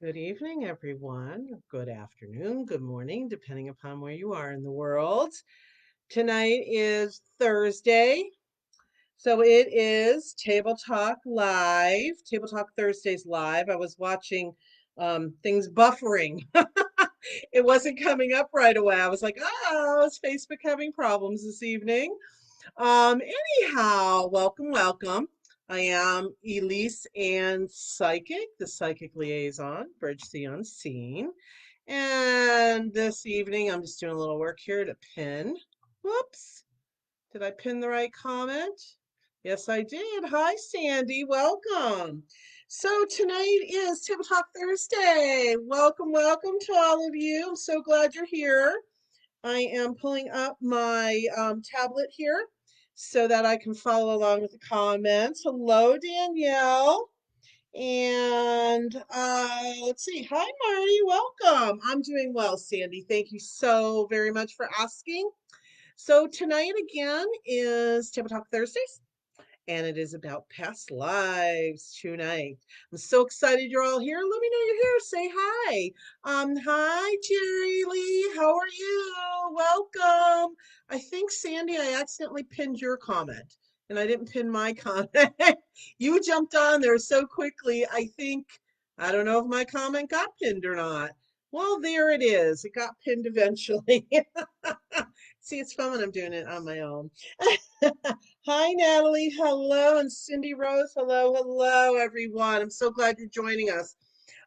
Good evening, everyone. Good afternoon, good morning, depending upon where you are in the world. Tonight is Thursday, so it is Table Talk Live, Table Talk Thursdays Live. I was watching things buffering. It wasn't coming up right away. I was like, oh, is Facebook having problems this evening? Anyhow, welcome. I am Elyse Ann Psychic, the Psychic Liaison, Bridge the Unseen. And this evening, I'm just doing a little work here to pin. Whoops. Did I pin the right comment? Yes, I did. Hi, Sandy. Welcome. So tonight is Table Talk Thursday. Welcome to all of you. I'm so glad you're here. I am pulling up my tablet here so that I can follow along with the comments. Hello, Danielle. And let's see. Hi, Marty. Welcome. I'm doing well, Sandy. Thank you so very much for asking. So, tonight again is Table Talk Thursdays and it is about past lives tonight. I'm so excited you're all here. Let me know you're here. Say hi. Hi, Jerry Lee. How are you? Welcome. I think, Sandy, I accidentally pinned your comment and I didn't pin my comment. You jumped on there so quickly. I don't know if my comment got pinned or not. Well, there it is. It got pinned eventually. See, it's fun when I'm doing it on my own. Hi, Natalie. Hello. And Cindy Rose. Hello, everyone. I'm so glad you're joining us.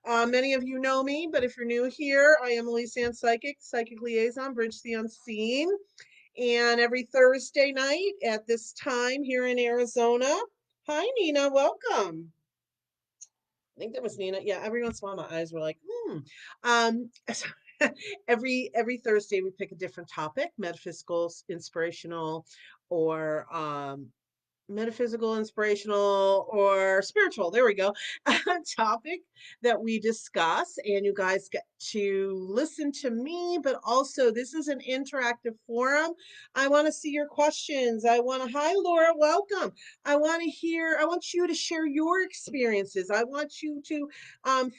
Many of you know me, but if you're new here, I am Elyse Ann Psychic, Psychic Liaison, Bridge the Unseen. And every Thursday night at this time here in Arizona. Hi, Nina. Welcome. I think that was Nina. Yeah, every once in a while my eyes were like, hmm. So every Thursday we pick a different topic, metaphysical, inspirational, or metaphysical, inspirational, or spiritual. There we go. Topic that we discuss, and you guys get to listen to me, but also this is an interactive forum. I want to see your questions. Hi, Laura, welcome. I want you to share your experiences. I want you to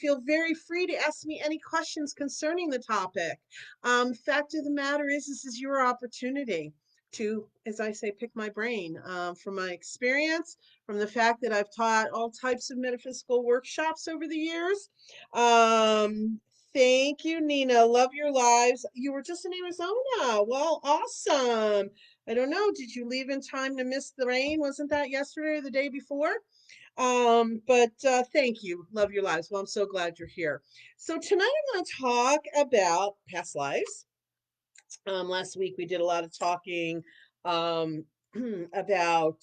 feel very free to ask me any questions concerning the topic. Fact of the matter is, this is your opportunity to, as I say, pick my brain from my experience, from the fact that I've taught all types of metaphysical workshops over the years. Um, Thank you, Nina. Love your lives. You were just in Arizona. Well, awesome. I don't know. Did you leave in time to miss the rain? Wasn't that yesterday or the day before? But thank you. Love your lives. Well, I'm so glad you're here. So tonight I'm going to talk about past lives. Last week we did a lot of talking um, about,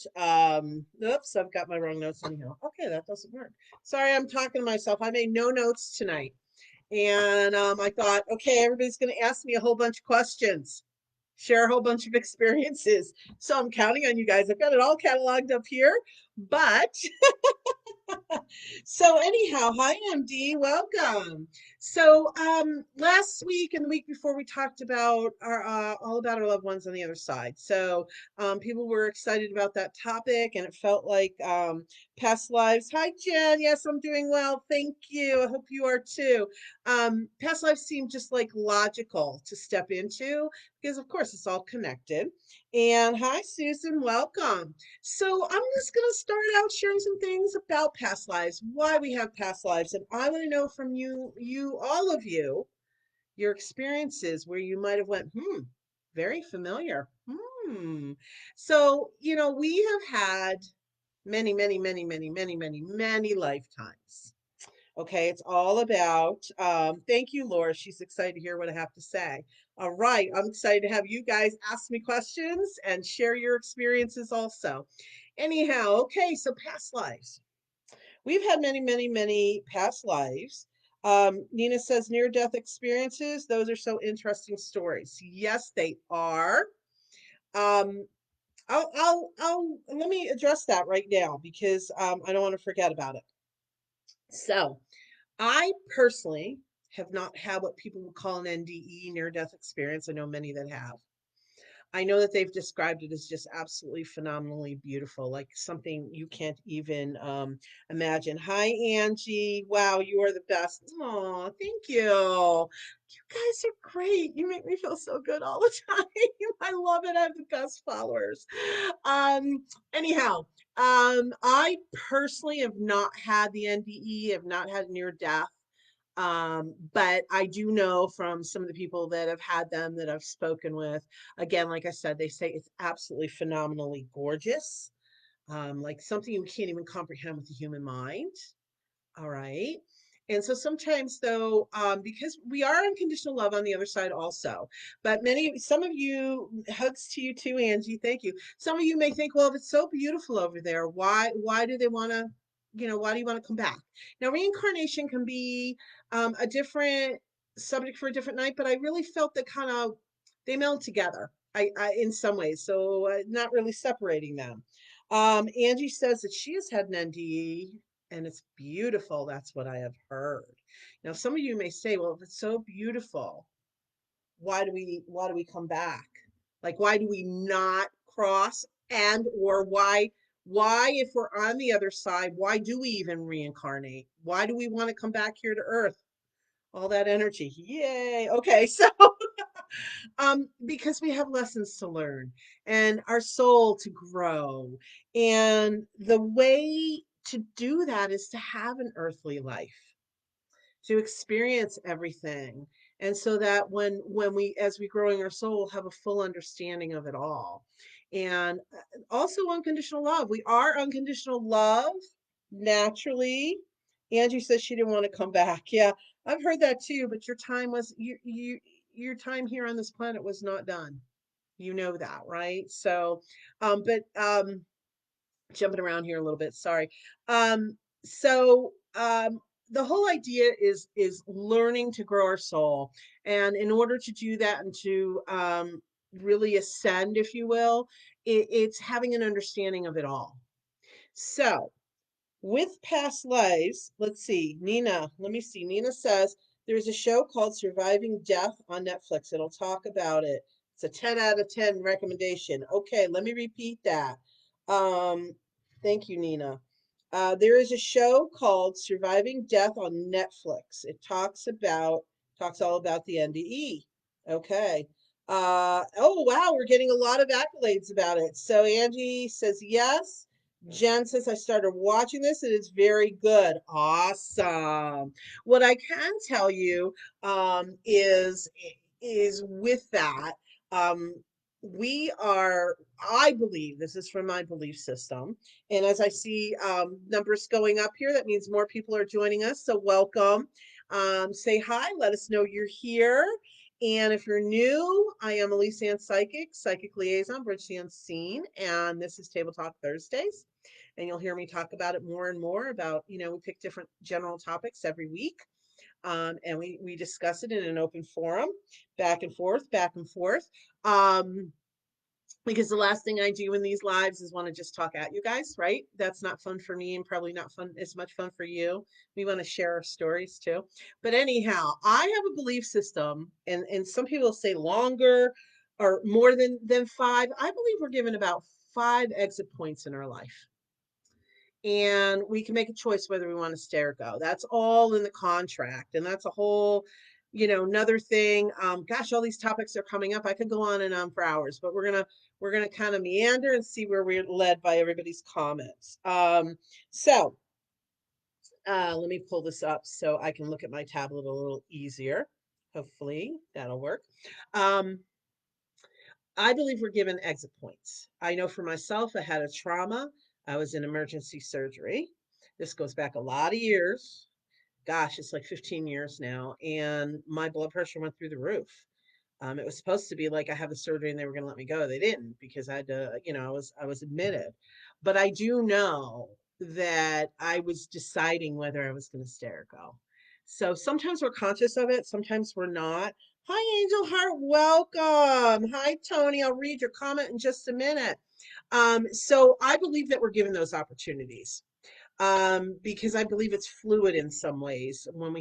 oops, I've got my wrong notes anyhow. Okay, that doesn't work. Sorry, I'm talking to myself. I made no notes tonight. And I thought, okay, everybody's going to ask me a whole bunch of questions, share a whole bunch of experiences. So I'm counting on you guys. I've got it all cataloged up here, but so anyhow, hi MD, welcome. So last week and the week before we talked about our all about our loved ones on the other side. So people were excited about that topic and it felt like past lives. Hi Jen, yes, I'm doing well. Thank you. I hope you are too. Past lives seem just like logical to step into because of course it's all connected. And hi Susan, welcome. So I'm just going to start out sharing some things about past lives, why we have past lives, and I want to know from all of you, your experiences where you might have went, very familiar. So, we have had many lifetimes. Okay, it's all about, thank you, Laura. She's excited to hear what I have to say. All right, I'm excited to have you guys ask me questions and share your experiences also. Anyhow, okay, so past lives. We've had many past lives. Nina says near death experiences, those are so interesting stories. Yes, they are. Um, let me address that right now because I don't want to forget about it. So, I personally have not had what people would call an NDE, near death experience. I know many that have. I know that they've described it as just absolutely phenomenally beautiful, like something you can't even imagine. Hi, Angie. Wow, you are the best. Oh, thank you. You guys are great. You make me feel so good all the time. I love it. I have the best followers. Anyhow, I personally have not had the NDE, have not had near death. But I do know from some of the people that have had them that I've spoken with, again, like I said, they say it's absolutely phenomenally gorgeous, like something you can't even comprehend with the human mind. All right. And so sometimes though, because we are unconditional love on the other side also, but some of you, hugs to you too, Angie, thank you. Some of you may think, well, if it's so beautiful over there, why do they want to, why do you want to come back? Now, reincarnation can be a different subject for a different night, but I really felt that kind of, they meld together, in some ways. So not really separating them. Angie says that she has had an NDE and it's beautiful. That's what I have heard. Now, some of you may say, well, if it's so beautiful, why do we come back? Like, why do we not cross? And or why if we're on the other side, why do we even reincarnate? Why do we want to come back here to Earth? All that energy. Yay. Okay, so because we have lessons to learn and our soul to grow. And the way to do that is to have an earthly life, to experience everything. And so that when we as we grow in our soul have a full understanding of it all. And also unconditional love. We are unconditional love naturally. Angie says she didn't want to come back. Yeah, I've heard that too, but your time here on this planet was not done. You know that, right? So but jumping around here a little bit, sorry. So the whole idea is learning to grow our soul, and in order to do that and to really ascend, if you will, it's having an understanding of it all. So with past lives, let's see, Nina, let me see. Nina says there's a show called Surviving Death on Netflix. It'll talk about it. It's a 10 out of 10 recommendation. Okay, let me repeat that. Um, thank you, Nina. There is a show called Surviving Death on Netflix. It talks all about the NDE. Okay. Oh wow, we're getting a lot of accolades about it. So Angie says yes. Jen says, I started watching this and it's very good. Awesome. What I can tell you is with that, um, I believe, this is from my belief system. And as I see numbers going up here, that means more people are joining us. So welcome. Say hi, let us know you're here. And if you're new, I am Elyse Ann Psychic, Psychic Liaison, Bridge the Unseen, and this is Table Talk Thursdays. And you'll hear me talk about it more and more about, we pick different general topics every week. And we discuss it in an open forum, back and forth, back and forth. Because the last thing I do in these lives is want to just talk at you guys, right? That's not fun for me and probably not fun as much fun for you. We want to share our stories too. But anyhow, I have a belief system, and some people say longer or more than five. I believe we're given about five exit points in our life, and we can make a choice whether we want to stay or go. That's all in the contract, and that's a whole, another thing. Gosh, all these topics are coming up. I could go on and on for hours, but we're gonna kind of meander and see where we're led by everybody's comments. So let me pull this up so I can look at my tablet a little easier. Hopefully that'll work. Um, I believe we're given exit points. I know for myself, I had a trauma. I was in emergency surgery. This goes back a lot of years. Gosh, it's like 15 years now. And my blood pressure went through the roof. It was supposed to be like I have the surgery and they were going to let me go. They didn't because I had to, I was admitted. But I do know that I was deciding whether I was going to stay or go. So sometimes we're conscious of it, sometimes we're not. Hi, Angel Heart. Welcome. Hi, Tony. I'll read your comment in just a minute. So I believe that we're given those opportunities because I believe it's fluid in some ways when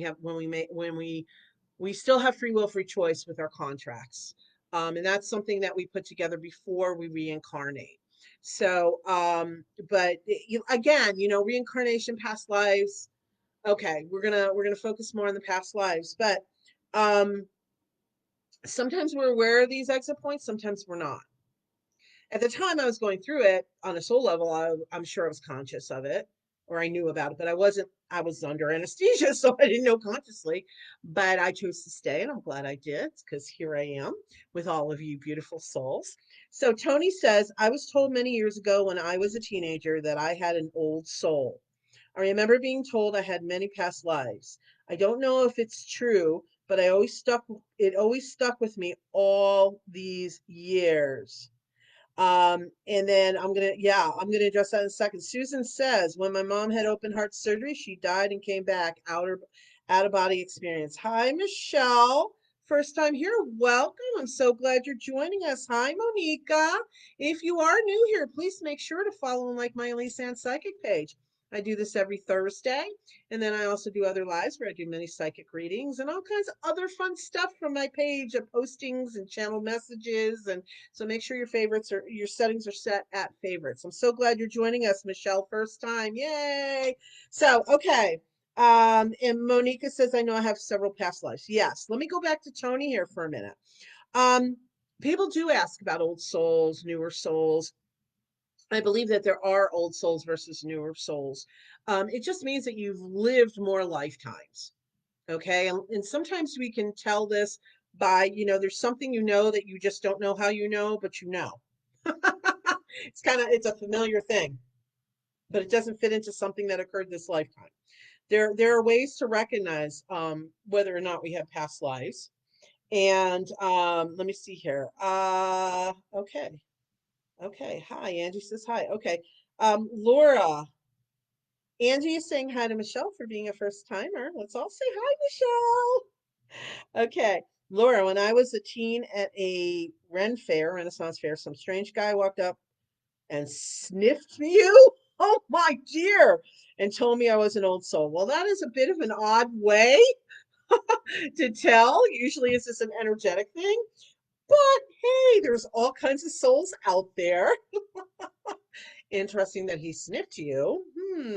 we still have free will, free choice with our contracts. And that's something that we put together before we reincarnate. So, but again, reincarnation, past lives. Okay, we're gonna focus more on the past lives, but um, sometimes we're aware of these exit points, sometimes we're not. At the time I was going through it on a soul level, I'm sure I was conscious of it or I knew about it, but I wasn't, I was under anesthesia, so I didn't know consciously. But I chose to stay, and I'm glad I did because here I am with all of you beautiful souls. So Tony says, I was told many years ago when I was a teenager that I had an old soul. I remember being told I had many past lives. I don't know if it's true, but it always stuck with me all these years. And then I'm gonna address that in a second. Susan says, when my mom had open heart surgery, she died and came back, out of body experience. Hi, Michelle. First time here. Welcome. I'm so glad you're joining us. Hi, Monica. If you are new here, please make sure to follow and like my Elyse Ann Psychic page. I do this every Thursday. And then I also do other lives where I do many psychic readings and all kinds of other fun stuff from my page of postings and channel messages. And so make sure your settings are set at favorites. I'm so glad you're joining us, Michelle. First time. Yay. So, okay. And Monica says, I know I have several past lives. Yes. Let me go back to Tony here for a minute. Um, People do ask about old souls, newer souls. I believe that there are old souls versus newer souls. It just means that you've lived more lifetimes. Okay. And sometimes we can tell this by, there's something that you just don't know how but you know. It's a familiar thing, but it doesn't fit into something that occurred this lifetime. There are ways to recognize whether or not we have past lives. And let me see here. Okay. Okay. Hi, Angie says hi. Okay. Laura, Angie is saying hi to Michelle for being a first timer. Let's all say hi, Michelle. Okay. Laura, when I was a teen at a Renaissance fair, some strange guy walked up and sniffed you. Oh my dear. And told me I was an old soul. Well, that is a bit of an odd way to tell. Usually it's just an energetic thing. But hey, there's all kinds of souls out there. Interesting that he sniffed you.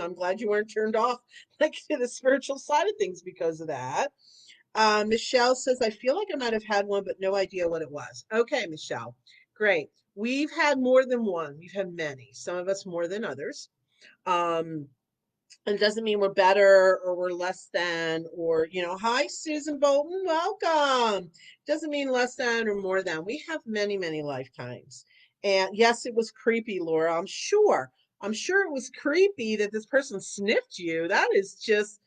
I'm glad you weren't turned off like to the spiritual side of things because of that. Michelle says, I feel like I might have had one, but no idea what it was. Okay, Michelle. Great. We've had more than one. We've had many, some of us more than others. Um, and it doesn't mean we're better or we're less than, or, hi, Susan Bolton, welcome. Doesn't mean less than or more than. We have many, many lifetimes. And yes, it was creepy, Laura. I'm sure. I'm sure it was creepy that this person sniffed you. That is just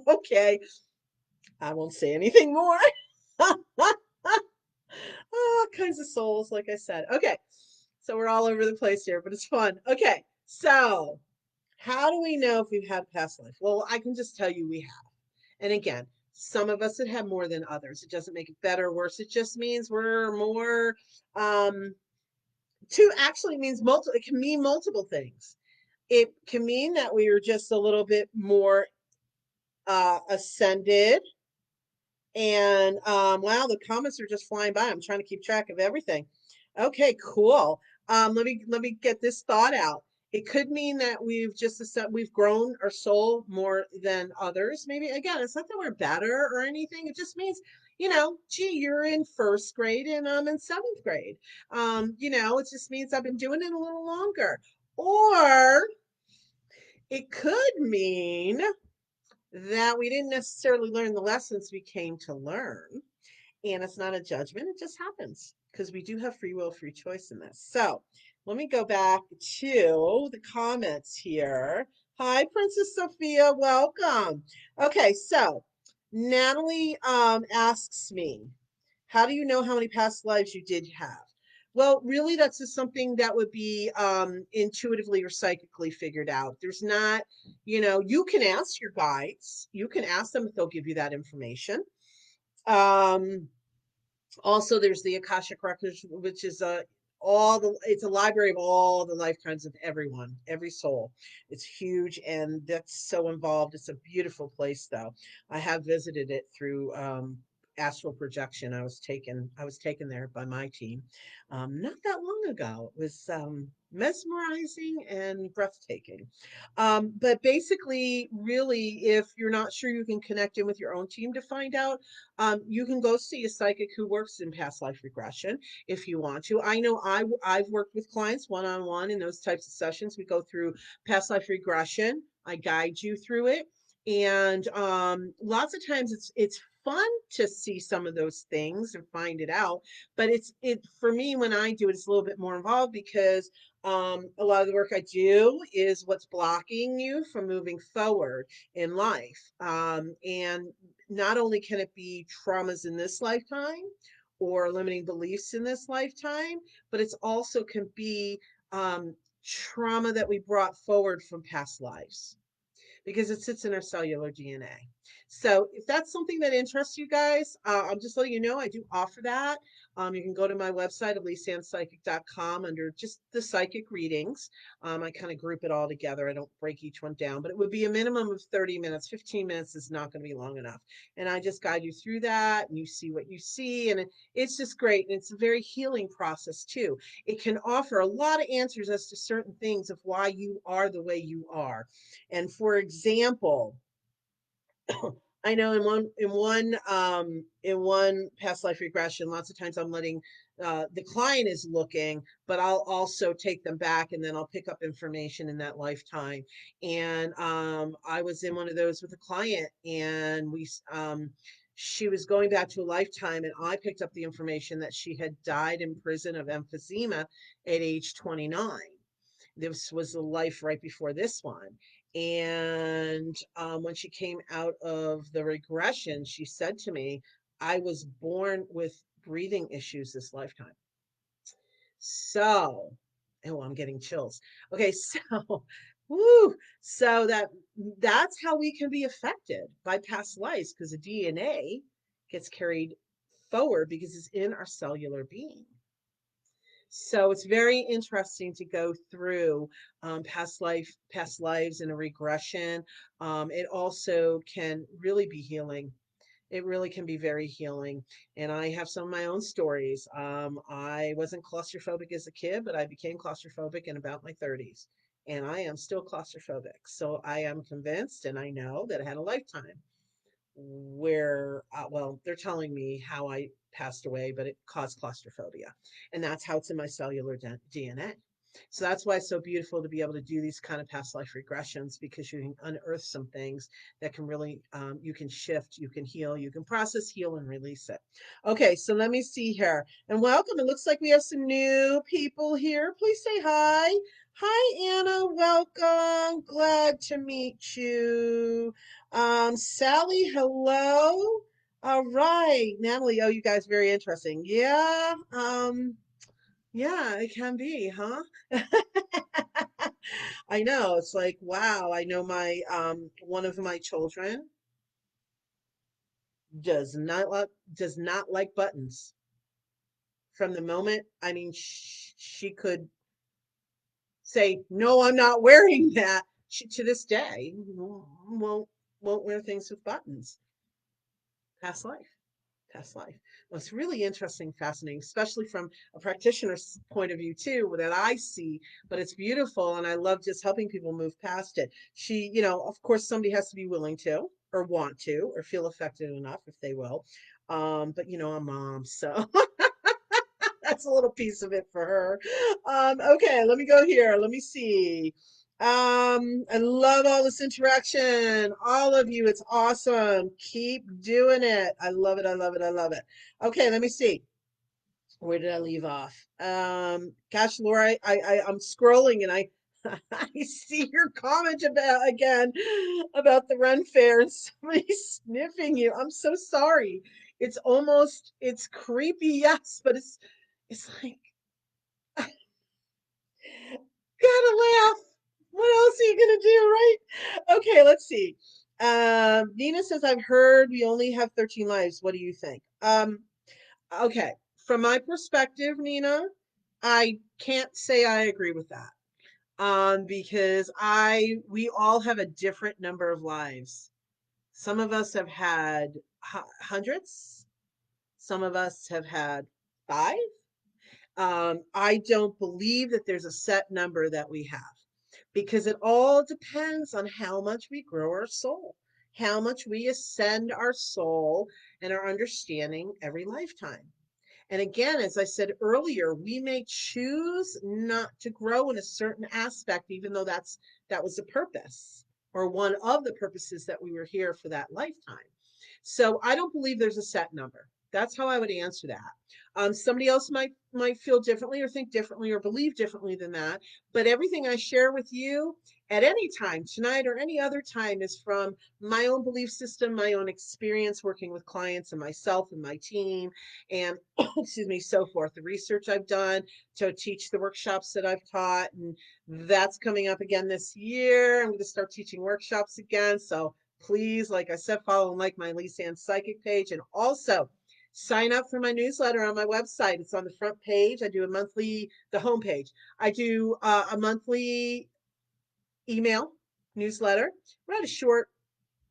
okay. I won't say anything more. All kinds of souls, like I said. Okay, so we're all over the place here, but it's fun. Okay, so how do we know if we've had past life? Well, I can just tell you we have. And again, some of us have had more than others. It doesn't make it better or worse. It just means we're more. Two actually means multiple. It can mean multiple things. It can mean that we are just a little bit more ascended. And wow, the comments are just flying by. I'm trying to keep track of everything. Okay, cool. Let me get this thought out. It could mean that we've grown our soul more than others. Maybe again, it's not that we're better or anything. It just means, gee, you're in first grade and I'm in seventh grade. It just means I've been doing it a little longer. Or it could mean that we didn't necessarily learn the lessons we came to learn. And it's not a judgment, it just happens because we do have free will, free choice in this. So let me go back to the comments here. Hi, Princess Sophia, welcome. Okay, so Natalie asks me, how do you know how many past lives you did have? Well, really, that's just something that would be intuitively or psychically figured out. There's not, you can ask your guides, you can ask them if they'll give you that information. Um, Also, there's the Akashic Records, which is it's a library of all the lifetimes of everyone, every soul. It's huge and that's so involved. It's a beautiful place, though. I have visited it through astral projection. I was taken there by my team not that long ago. It was mesmerizing and breathtaking. But basically, really, if you're not sure you can connect in with your own team to find out, you can go see a psychic who works in past life regression if you want to. I know I've worked with clients one on one in those types of sessions. We go through past life regression. I guide you through it, and lots of times it's fun to see some of those things and find it out. But it for me when I do it, it's a little bit more involved because a lot of the work I do is what's blocking you from moving forward in life. And not only can it be traumas in this lifetime or limiting beliefs in this lifetime, but it's also can be trauma that we brought forward from past lives because it sits in our cellular DNA. So if that's something that interests you guys, I'm just letting you know I do offer that. You can go to my website, ElyseAnnPsychic.com, under just the psychic readings. I kind of group it all together. I don't break each one down, but it would be a minimum of 30 minutes. 15 minutes is not going to be long enough. And I just guide you through that and you see what you see. And it's just great. And it's a very healing process, too. It can offer a lot of answers as to certain things of why you are the way you are. And for example, I know in one past life regression, lots of times I'm letting the client is looking, but I'll also take them back and then I'll pick up information in that lifetime. And I was in one of those with a client, and she was going back to a lifetime, and I picked up the information that she had died in prison of emphysema at age 29. This was the life right before this one. And when she came out of the regression, she said to me, I was born with breathing issues this lifetime. So, oh, I'm getting chills. Okay, so, woo, so that's how we can be affected by past lives because the DNA gets carried forward because it's in our cellular being. So it's very interesting to go through past lives in a regression. It also can really be healing. It really can be very healing. And I have some of my own stories. I wasn't claustrophobic as a kid, but I became claustrophobic in about my 30s. And I am still claustrophobic. So I am convinced and I know that I had a lifetime where well, they're telling me how I passed away, but it caused claustrophobia, and that's how it's in my cellular DNA. So that's why it's so beautiful to be able to do these kind of past life regressions, because you can unearth some things that can really you can shift, you can heal, you can process, heal, and release it. Okay, so let me see here, and welcome. It looks like we have some new people here. Please say hi. Hi, Anna. Welcome. Glad to meet you. Sally, hello. All right, Natalie. Oh, you guys, very interesting. Yeah. Yeah, it can be, huh? I know. It's like, wow. I know my one of my children does not like buttons. From the moment, I mean, she could say, "No, I'm not wearing that." She, to this day, won't wear things with buttons. Past life. Past life. Well, it's really interesting, fascinating, especially from a practitioner's point of view too, that I see. But it's beautiful, and I love just helping people move past it. Of course, somebody has to be willing to, or want to, or feel affected enough if they will. But I'm mom, so that's a little piece of it for her. Okay, let me go here. Let me see. I love all this interaction. All of you, it's awesome. Keep doing it. I love it. I love it. I love it. Okay, let me see. Where did I leave off? Gosh, Laura, I'm scrolling and I I see your comment about the run fair and somebody sniffing you. I'm so sorry. It's creepy, yes, but it's like gotta laugh. What else are you gonna do, right? Okay, let's see. Nina says, I've heard we only have 13 lives. What do you think? Okay. From my perspective, Nina, I can't say I agree with that. Because we all have a different number of lives. Some of us have had hundreds. Some of us have had 5. I don't believe that there's a set number that we have because it all depends on how much we grow our soul, how much we ascend our soul and our understanding every lifetime. And again, as I said earlier, we may choose not to grow in a certain aspect, even though that was the purpose or one of the purposes that we were here for that lifetime. So I don't believe there's a set number. That's how I would answer that. Somebody else might feel differently or think differently or believe differently than that. But everything I share with you at any time, tonight or any other time, is from my own belief system, my own experience working with clients and myself and my team, and excuse me, so forth. The research I've done to teach the workshops that I've taught, and that's coming up again this year. I'm going to start teaching workshops again. So please, like I said, follow and like my Elyse Ann Psychic page, and also sign up for my newsletter on my website. It's on the front page. I do a monthly, the homepage. I do a monthly email newsletter. Write a short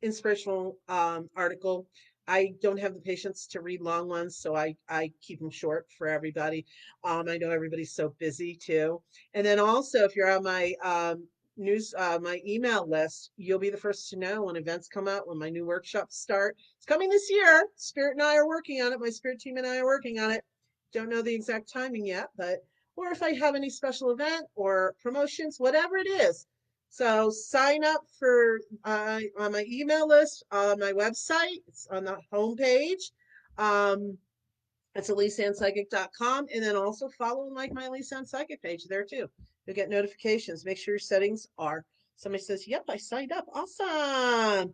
inspirational article. I don't have the patience to read long ones, so I keep them short for everybody. I know everybody's so busy too. And then also, if you're on my my email list, you'll be the first to know when events come out, when my new workshops start. It's coming this year. Spirit and I are working on it. My spirit team and I are working on it. Don't know the exact timing yet, but or if I have any special event or promotions, whatever it is. So sign up for on my email list on my website. It's on the homepage. Um, it's ElyseAnnPsychic.com. And then also follow and like my Elyse Ann Psychic page there too. You'll get notifications. Make sure your settings are. Somebody says, "Yep, I signed up." Awesome.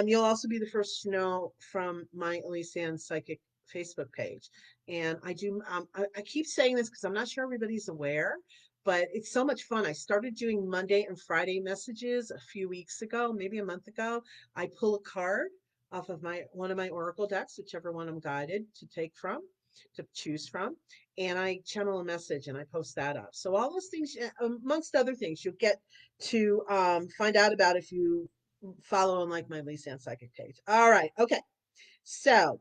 You'll also be the first to know from my Elyse Ann Psychic Facebook page. And I keep saying this because I'm not sure everybody's aware, but it's so much fun. I started doing Monday and Friday messages a few weeks ago, maybe a month ago. I pull a card off of my one of my oracle decks, whichever one I'm guided to take from, to choose from, and I channel a message and I post that up. So all those things, amongst other things, you'll get to find out about if you follow and like my Elyse Ann Psychic page. All right, okay. So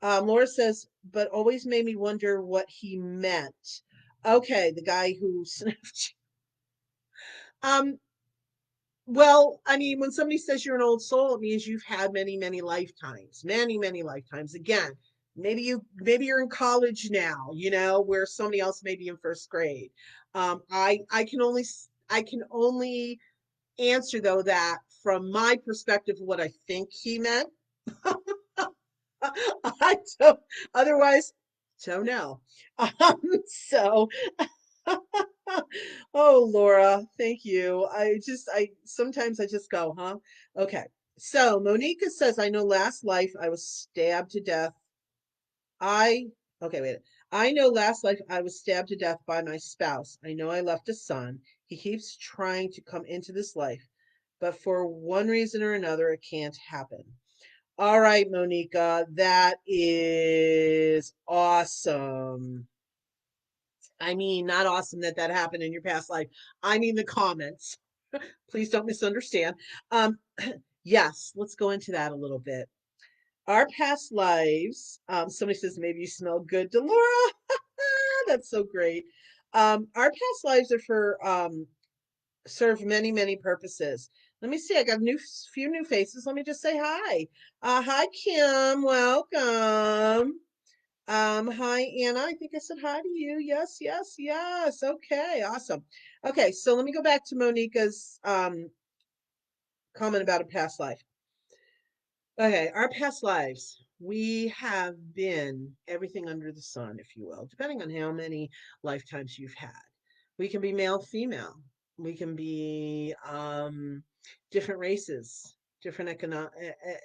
Laura says, but always made me wonder what he meant. Okay, the guy who sniffed. Um, Well, I mean, when somebody says you're an old soul, it means you've had many, many lifetimes, many, many lifetimes. Again, maybe you're in college now, where somebody else may be in first grade. I can only answer though that from my perspective, what I think he meant. I don't, otherwise, don't know. So oh, Laura, thank you. I sometimes I just go, huh? Okay. So Monica says, I know last life I was stabbed to death. I, okay, wait. I know last life I was stabbed to death by my spouse. I know I left a son. He keeps trying to come into this life, but for one reason or another, it can't happen. All right, Monica, that is awesome. I mean, not awesome that that happened in your past life. I mean, the comments. Please don't misunderstand. Um, yes, let's go into that a little bit. Our past lives, somebody says, maybe you smell good, Delora. That's so great. Our past lives are for serve many, many purposes. Let me see. I got few new faces. Let me just say hi. Hi, Kim. Welcome. Hi, Anna. I think I said hi to you. Yes, yes, yes. Okay, awesome. Okay, so let me go back to Monica's comment about a past life. Okay, our past lives. We have been everything under the sun, if you will, depending on how many lifetimes you've had. We can be male, female. We can be different races, different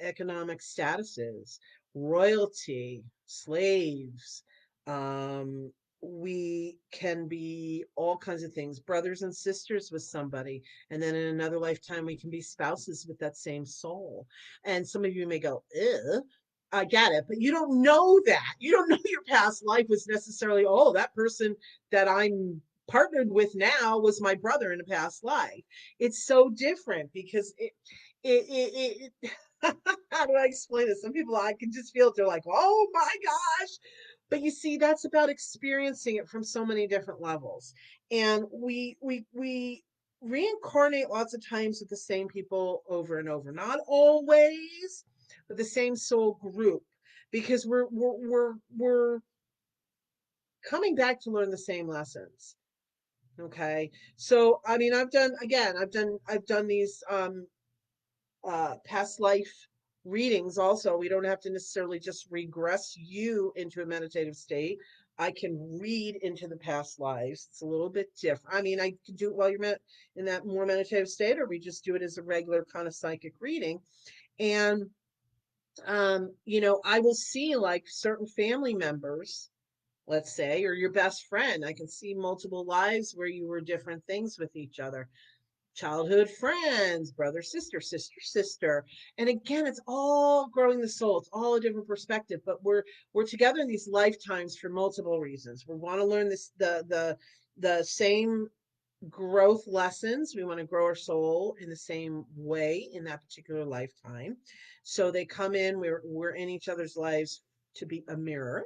economic statuses, royalty, slaves. Um, we can be all kinds of things, brothers and sisters with somebody. And then in another lifetime, we can be spouses with that same soul. And some of you may go, ew, I get it, but you don't know that. You don't know your past life was necessarily, oh, that person that I'm partnered with now was my brother in a past life. It's so different because it how do I explain this? Some people I can just feel it. They're like, oh my gosh. But you see, that's about experiencing it from so many different levels. And we reincarnate lots of times with the same people over and over. Not always, but the same soul group. Because we're coming back to learn the same lessons. Okay. So I mean I've done these past life readings also. We don't have to necessarily just regress you into a meditative state. I can read into the past lives. It's a little bit different. I mean, I can do it while you're in that more meditative state, or we just do it as a regular kind of psychic reading. And I will see like certain family members, let's say, or your best friend. I can see multiple lives where you were different things with each other, childhood friends, brother, sister, sister, sister. And again, it's all growing the soul. It's all a different perspective, but we're together in these lifetimes for multiple reasons. We want to learn this the same growth lessons. We want to grow our soul in the same way in that particular lifetime. So they come in, we're in each other's lives to be a mirror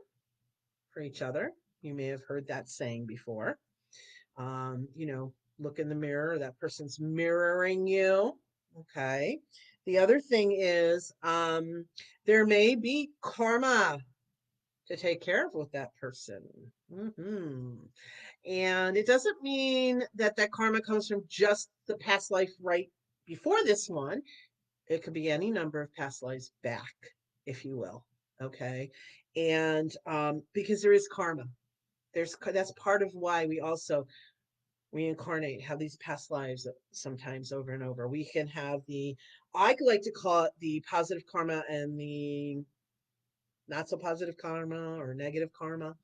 for each other. You may have heard that saying before. You know, look in the mirror, that person's mirroring you. Okay. The other thing is there may be karma to take care of with that person. Hmm. And it doesn't mean that that karma comes from just the past life right before this one. It could be any number of past lives back, if you will. Okay. And because there is karma, that's part of why we also reincarnate, have these past lives sometimes over and over. We can have I like to call it the positive karma and the not so positive karma or negative karma.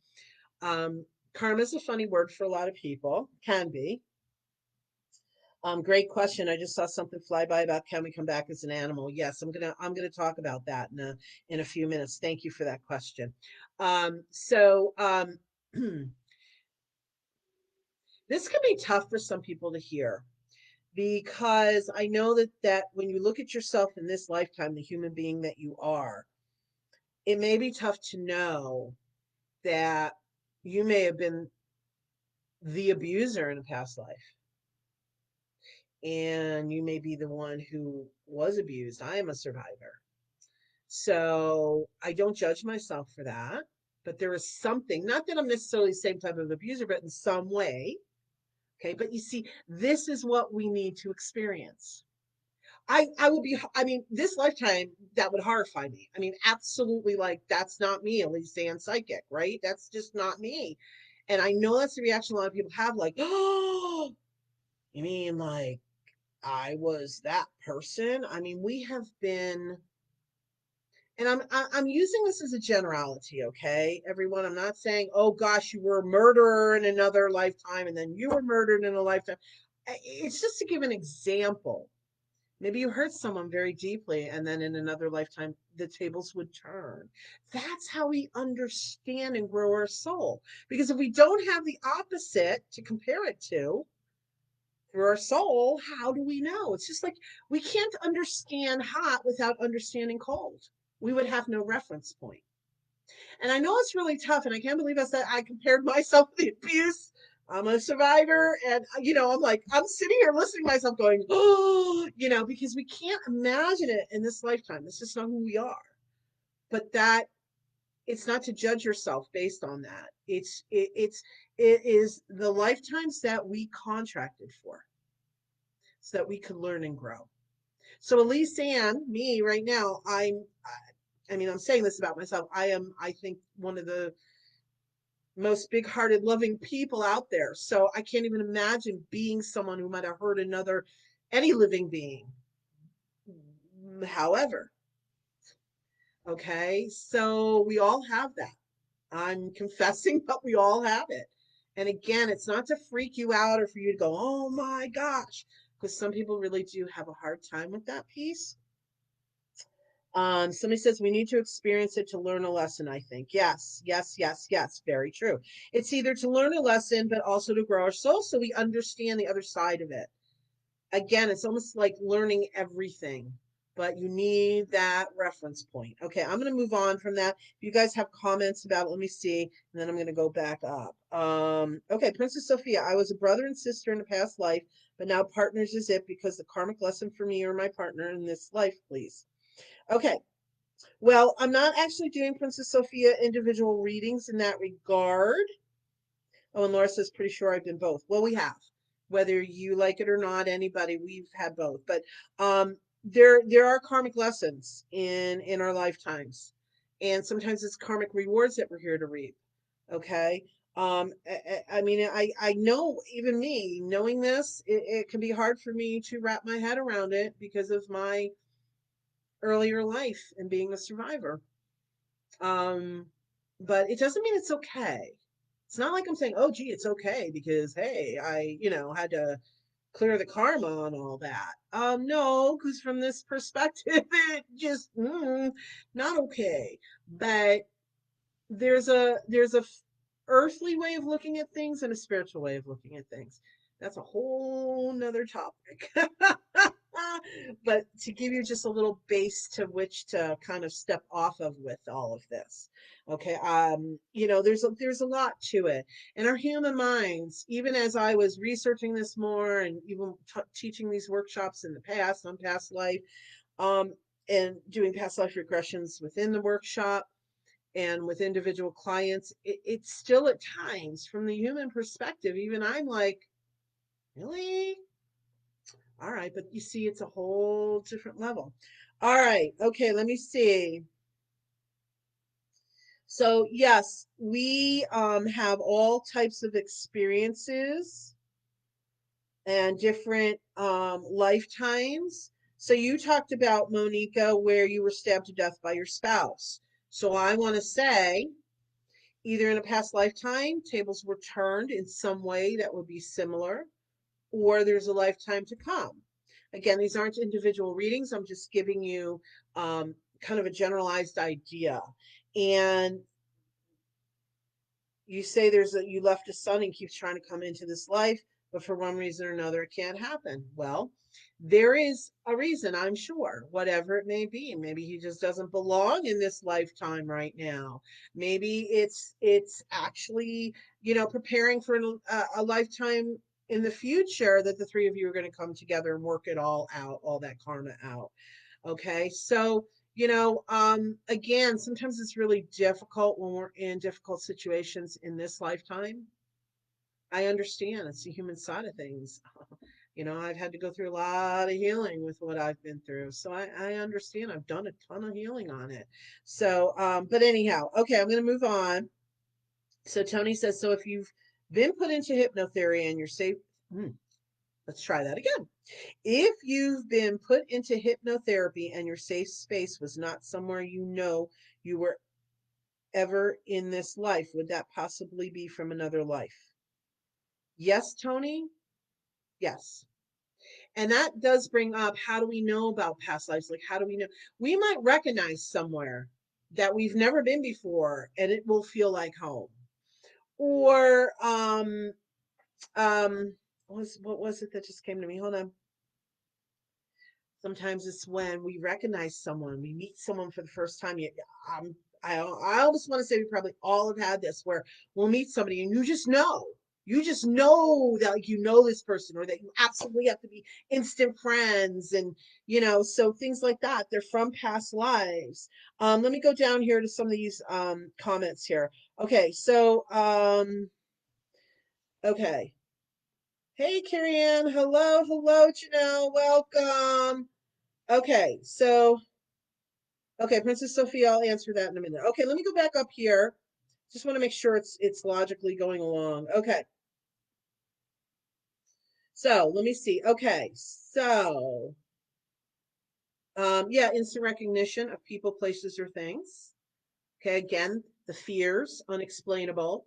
Karma is a funny word for a lot of people, can be. Great question. I just saw something fly by about can we come back as an animal? Yes, I'm gonna talk about that in a few minutes. Thank you for that question. This can be tough for some people to hear because I know that when you look at yourself in this lifetime, the human being that you are, it may be tough to know that you may have been the abuser in a past life, and you may be the one who was abused. I am a survivor. So I don't judge myself for that, but there is something, not that I'm necessarily the same type of abuser, but in some way. Okay. But you see, this is what we need to experience. I would be, I mean, this lifetime, that would horrify me. I mean, absolutely, like, that's not me, Elyse Ann Psychic, right? That's just not me. And I know that's the reaction a lot of people have, like, oh, you mean like I was that person? I mean, we have been, and I'm using this as a generality, okay, everyone. I'm not saying, oh gosh, you were a murderer in another lifetime, and then you were murdered in a lifetime. It's just to give an example. Maybe you hurt someone very deeply, and then in another lifetime, the tables would turn. That's how we understand and grow our soul. Because if we don't have the opposite to compare it to through our soul, how do we know? It's just like we can't understand hot without understanding cold. We would have no reference point. And I know it's really tough, and I can't believe I said I compared myself to the abuse. I'm a survivor, and I'm like, I'm sitting here listening to myself going, oh, because we can't imagine it in this lifetime. This is not who we are. But that it's not to judge yourself based on that. It is the lifetimes that we contracted for, so that we could learn and grow. So Elyse Ann, me right now, I mean, I'm saying this about myself. I think, one of the most big-hearted, loving people out there. So I can't even imagine being someone who might have hurt any living being. However, okay, so we all have that. I'm confessing, but we all have it. And again, it's not to freak you out or for you to go, oh my gosh, because some people really do have a hard time with that piece. Somebody says we need to experience it to learn a lesson, I think. Yes, yes, yes, yes. Very true. It's either to learn a lesson, but also to grow our soul so we understand the other side of it. Again, it's almost like learning everything. but you need that reference point. Okay, I'm going to move on from that. If you guys have comments about it, let me see, and then I'm going to go back up. Okay, Princess Sophia, I was a brother and sister in a past life, but now partners is it because the karmic lesson for me or my partner in this life, please. Okay, well, I'm not actually doing Princess Sophia individual readings in that regard. Oh, and Laura says, pretty sure I've been both. Well, we have. Whether you like it or not, anybody, we've had both. But there are karmic lessons in our lifetimes, and sometimes it's karmic rewards that we're here to reap. Okay. I mean, I know even me knowing this, it can be hard for me to wrap my head around it because of my earlier life and being a survivor. Um, but it doesn't mean it's okay. It's not like I'm saying, oh, gee, it's okay because, hey, had to clear the karma on all that. No, because from this perspective, it just not okay. But there's a earthly way of looking at things and a spiritual way of looking at things. That's a whole nother topic. But to give you just a little base to which to kind of step off of with all of this. Okay. There's a lot to it. And our human minds, even as I was researching this more and even teaching these workshops in the past on past life, um, and doing past life regressions within the workshop and with individual clients, it's still at times from the human perspective, even I'm like, really? All right, but you see, it's a whole different level. All right, okay, let me see. So, yes, we have all types of experiences and different lifetimes. So, you talked about, Monica, where you were stabbed to death by your spouse. So, I want to say, either in a past lifetime, tables were turned in some way that would be similar, or there's a lifetime to come. Again, these aren't individual readings. I'm just giving you kind of a generalized idea. And you say you left a son and keeps trying to come into this life, but for one reason or another, it can't happen. Well, there is a reason, I'm sure, whatever it may be. Maybe he just doesn't belong in this lifetime right now. Maybe it's actually, preparing for a lifetime in the future that the three of you are going to come together and work it all out, all that karma out. Okay, so again, sometimes it's really difficult when we're in difficult situations in this lifetime. I understand it's the human side of things. I've had to go through a lot of healing with what I've been through. So I understand. I've done a ton of healing on it. So, but anyhow, okay, I'm going to move on. So Tony says, so if you've been put into hypnotherapy and you're safe, let's try that again. If you've been put into hypnotherapy and your safe space was not somewhere you were ever in this life, would that possibly be from another life? Yes, Tony? Yes. And that does bring up, how do we know about past lives? Like, how do we know? We might recognize somewhere that we've never been before and it will feel like home. Or, what was it that just came to me? Hold on. Sometimes it's when we recognize someone, we meet someone for the first time. Um, I almost want to say we probably all have had this where we'll meet somebody and you just know that, like, this person, or that you absolutely have to be instant friends, and so things like that. They're from past lives. Let me go down here to some of these comments here. Okay, so okay. Hey, Carrie Ann. Hello, Janelle. Welcome. Okay, so, okay, Princess Sophia, I'll answer that in a minute. Okay, let me go back up here. Just want to make sure it's logically going along. Okay, so let me see. Okay, so, yeah, instant recognition of people, places, or things. Okay, again, the fears, unexplainable.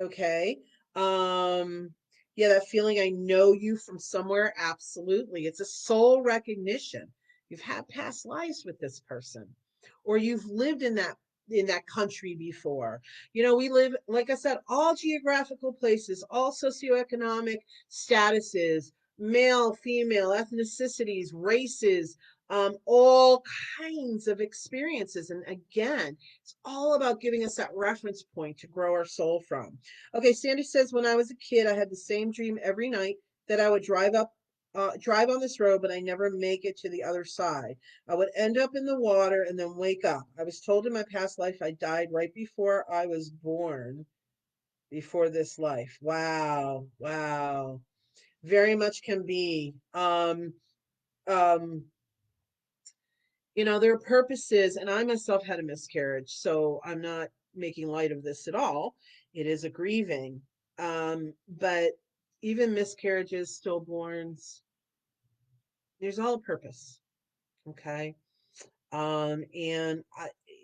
Okay. Um, yeah, that feeling, I know you from somewhere. Absolutely. It's a soul recognition. You've had past lives with this person, or you've lived in that country before. We live, like I said, all geographical places, all socioeconomic statuses, male, female, ethnicities, races, all kinds of experiences. And again, it's all about giving us that reference point to grow our soul from. Okay, Sandy says, when I was a kid, I had the same dream every night that I would drive on this road, but I never make it to the other side. I would end up in the water and then wake up. I was told in my past life I died right before I was born, before this life. Wow, wow. Very much can be. Um, there are purposes, and I myself had a miscarriage, so I'm not making light of this at all. It is a grieving. But even miscarriages, stillborns, there's all a purpose. Okay. And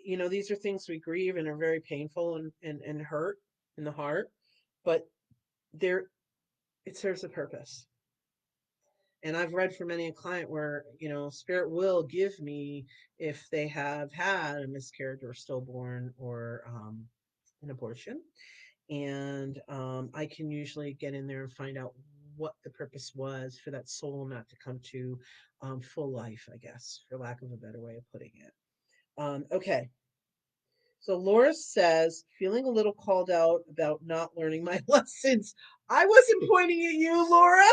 these are things we grieve and are very painful and hurt in the heart, but there it serves a purpose. And I've read for many a client where, spirit will give me, if they have had a miscarriage or stillborn or an abortion. And I can usually get in there and find out what the purpose was for that soul not to come to full life, I guess, for lack of a better way of putting it. Okay. So Laura says, feeling a little called out about not learning my lessons. I wasn't pointing at you, Laura.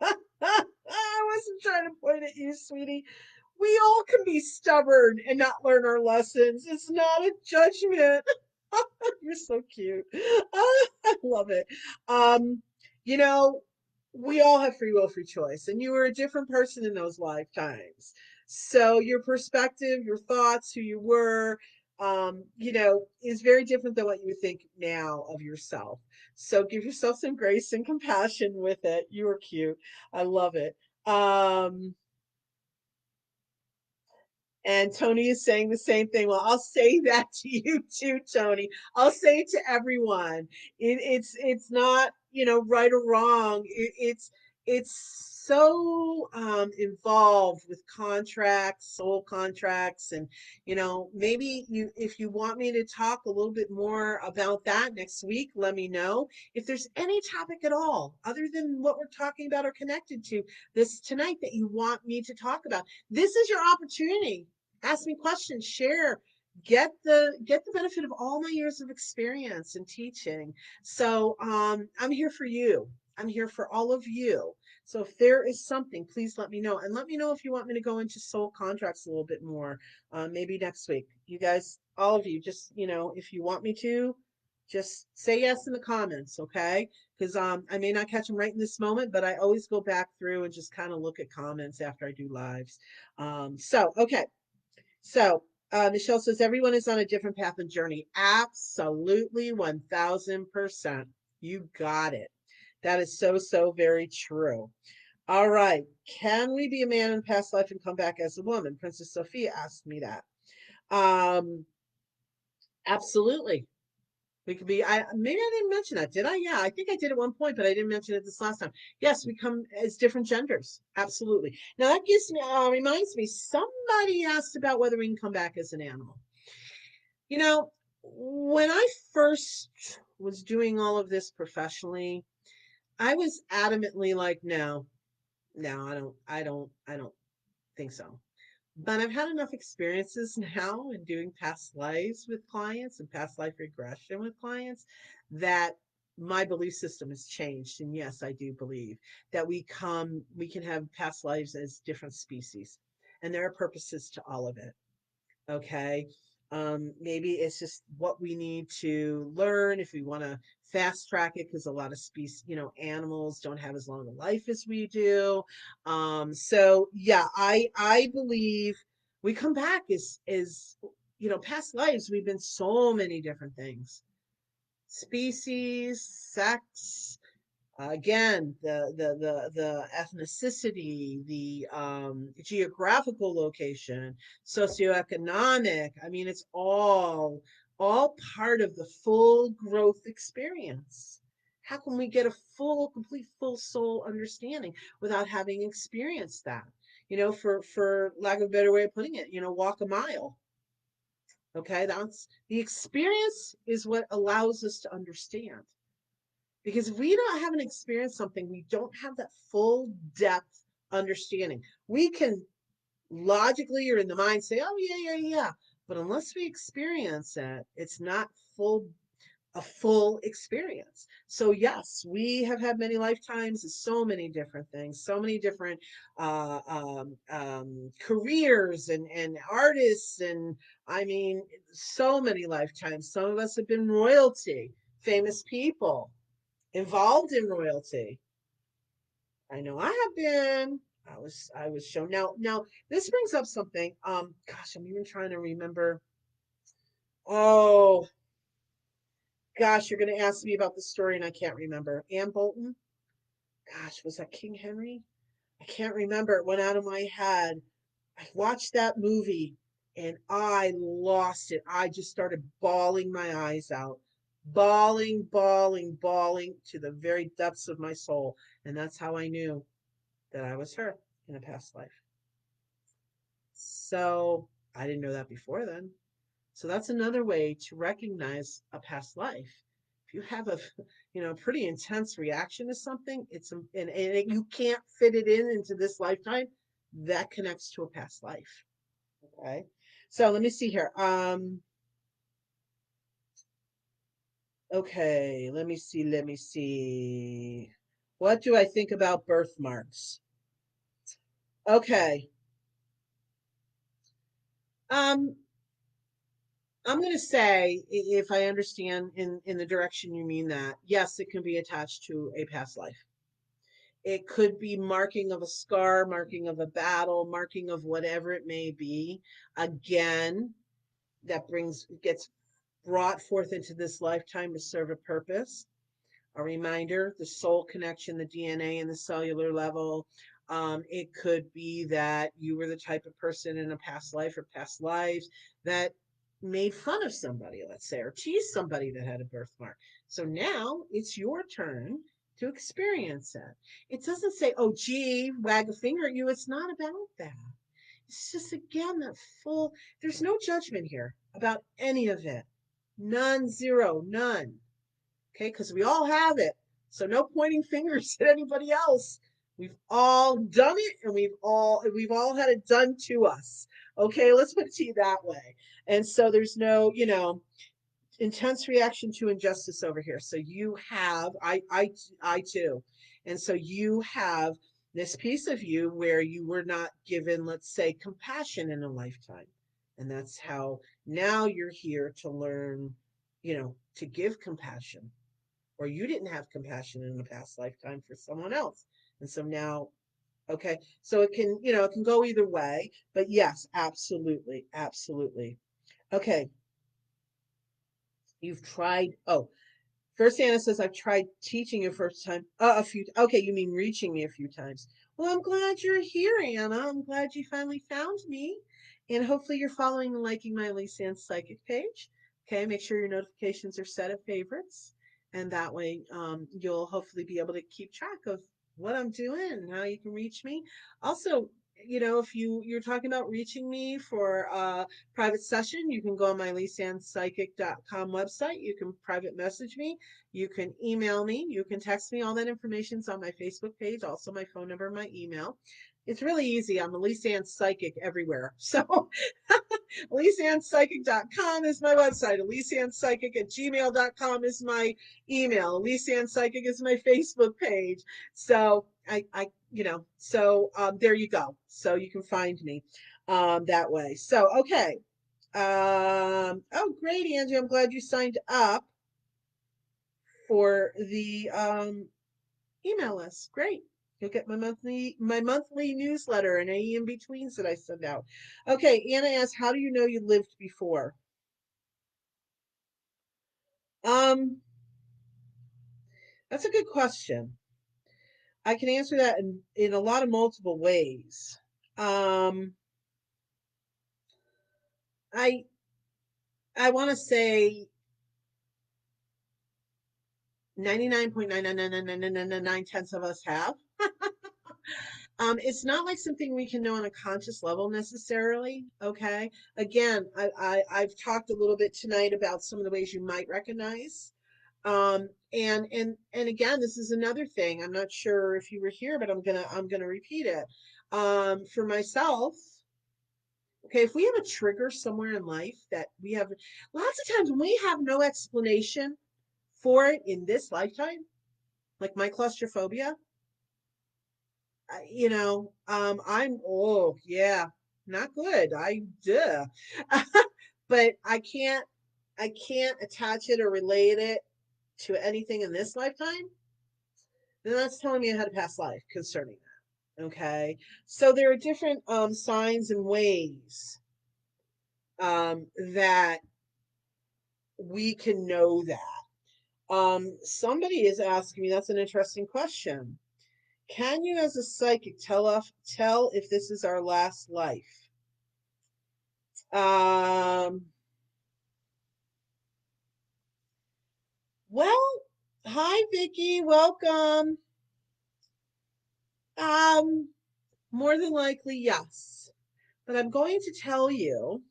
I wasn't trying to point at you, sweetie. We all can be stubborn and not learn our lessons. It's not a judgment. You're so cute. I love it. Um, you know, we all have free will, free choice, and you were a different person in those lifetimes. So your perspective, your thoughts, who you were, is very different than what you think now of yourself. So give yourself some grace and compassion with it. You are cute. I love it. Um, and Tony is saying the same thing. Well, I'll say that to you too, Tony. I'll say it to everyone. It's not, right or wrong. It's so involved with contracts, soul contracts, and maybe if you want me to talk a little bit more about that next week, let me know. If there's any topic at all other than what we're talking about or connected to this tonight that you want me to talk about, this is your opportunity. Ask me questions, share, get the benefit of all my years of experience in teaching. So I'm here for you. I'm here for all of you. So if there is something, please let me know. And let me know if you want me to go into soul contracts a little bit more, maybe next week. You guys, all of you, just, if you want me to, just say yes in the comments, okay? Because I may not catch them right in this moment, but I always go back through and just kind of look at comments after I do lives. Okay. So Michelle says everyone is on a different path and journey. Absolutely, 1000%. You got it. That is so, so very true. All right. Can we be a man in past life and come back as a woman? Princess Sophia asked me that. Um, absolutely. We could be, maybe I didn't mention that, did I? Yeah, I think I did at one point, but I didn't mention it this last time. Yes, we come as different genders. Absolutely. Now that reminds me, somebody asked about whether we can come back as an animal. You know, when I first was doing all of this professionally, I was adamantly like, no, no, I don't think so. But I've had enough experiences now in doing past lives with clients and past life regression with clients that my belief system has changed. And yes, I do believe that we can have past lives as different species. And there are purposes to all of it. Okay. Maybe it's just what we need to learn if we want to fast track it, because a lot of species, animals don't have as long a life as we do. So yeah, I believe we come back as past lives. We've been so many different things: species, sex, again, the ethnicity, the geographical location, socioeconomic. I mean, it's all part of the full growth experience. How can we get a complete, full soul understanding without having experienced that? For lack of a better way of putting it, walk a mile. Okay, that's the experience is what allows us to understand. Because if we don't haven't experienced something, we don't have that full depth understanding. We can logically or in the mind say, oh, yeah, yeah, yeah. But unless we experience it, it's not full a full experience. So yes, we have had many lifetimes, so many different things, so many different careers and artists, and I mean, so many lifetimes. Some of us have been royalty, famous people involved in royalty. I know I have been. I was shown. Now this brings up something. Gosh, I'm even trying to remember. Oh gosh, you're going to ask me about the story and I can't remember. Anne Bolton? Gosh, was that King Henry? I can't remember. It went out of my head. I watched that movie and I lost it. I just started bawling my eyes out. Bawling, bawling, bawling to the very depths of my soul. And that's how I knew that I was her in a past life. So I didn't know that before then. So that's another way to recognize a past life. If you have a, pretty intense reaction to something, you can't fit it into this lifetime, that connects to a past life. Okay. So let me see here. Okay, let me see. What do I think about birthmarks? Okay. Um, I'm going to say, if I understand in the direction you mean that, yes, it can be attached to a past life. It could be marking of a scar, marking of a battle, marking of whatever it may be. Again, that gets brought forth into this lifetime to serve a purpose. A reminder, the soul connection, the DNA and the cellular level. It could be that you were the type of person in a past life or past lives that made fun of somebody, let's say, or teased somebody that had a birthmark. So now it's your turn to experience it. It doesn't say, oh, gee, wag a finger at you. It's not about that. It's just, again, that full, there's no judgment here about any of it. None, zero, none. Okay, because we all have it. So no pointing fingers at anybody else. We've all done it, and we've all had it done to us. Okay, let's put it to you that way. And so there's no, intense reaction to injustice over here. So you have, I too, and so you have this piece of you where you were not given, let's say, compassion in a lifetime, and that's how now you're here to learn, to give compassion, or you didn't have compassion in a past lifetime for someone else. And so now, okay, so it can go either way, but yes, absolutely, absolutely. Okay, you've tried, oh, first Anna says, I've tried teaching you first time, a few, okay, you mean reaching me a few times. Well, I'm glad you're here, Anna. I'm glad you finally found me. And hopefully you're following and liking my Elyse Ann Psychic page. Okay, make sure your notifications are set at favorites. And that way you'll hopefully be able to keep track of what I'm doing and how you can reach me. Also, if you're talking about reaching me for private session, you can go on my elyseannpsychic.com website. You can private message me. You can email me. You can text me. All that information's on my Facebook page, also my phone number, my email. It's really easy. I'm Elyse Ann Psychic everywhere. So ElyseAnnPsychic.com is my website. ElyseAnnPsychic@gmail.com is my email. Elyse Ann Psychic is my Facebook page. So there you go. So you can find me that way. So, okay. Oh, great, Angie. I'm glad you signed up for the email list. Great. You'll get my monthly newsletter and any in betweens that I send out. Okay, Anna asks, how do you know you lived before? Um, that's a good question. I can answer that in a lot of multiple ways. Um, I I want to say 99.9999999 of us have. It's not like something we can know on a conscious level necessarily. Okay. Again, I've talked a little bit tonight about some of the ways you might recognize. And again, this is another thing. I'm not sure if you were here, but I'm gonna repeat it. For myself. Okay, if we have a trigger somewhere in life that we have, lots of times when we have no explanation for it in this lifetime, like my claustrophobia, oh yeah, not good. But I can't attach it or relate it to anything in this lifetime. Then that's telling me I had a past life concerning that. Okay, so there are different signs and ways that we can know that. Somebody is asking me, that's an interesting question. Can you, as a psychic, tell if this is our last life? Um, well, hi Vicky, welcome. Um, More than likely, yes. But I'm going to tell you.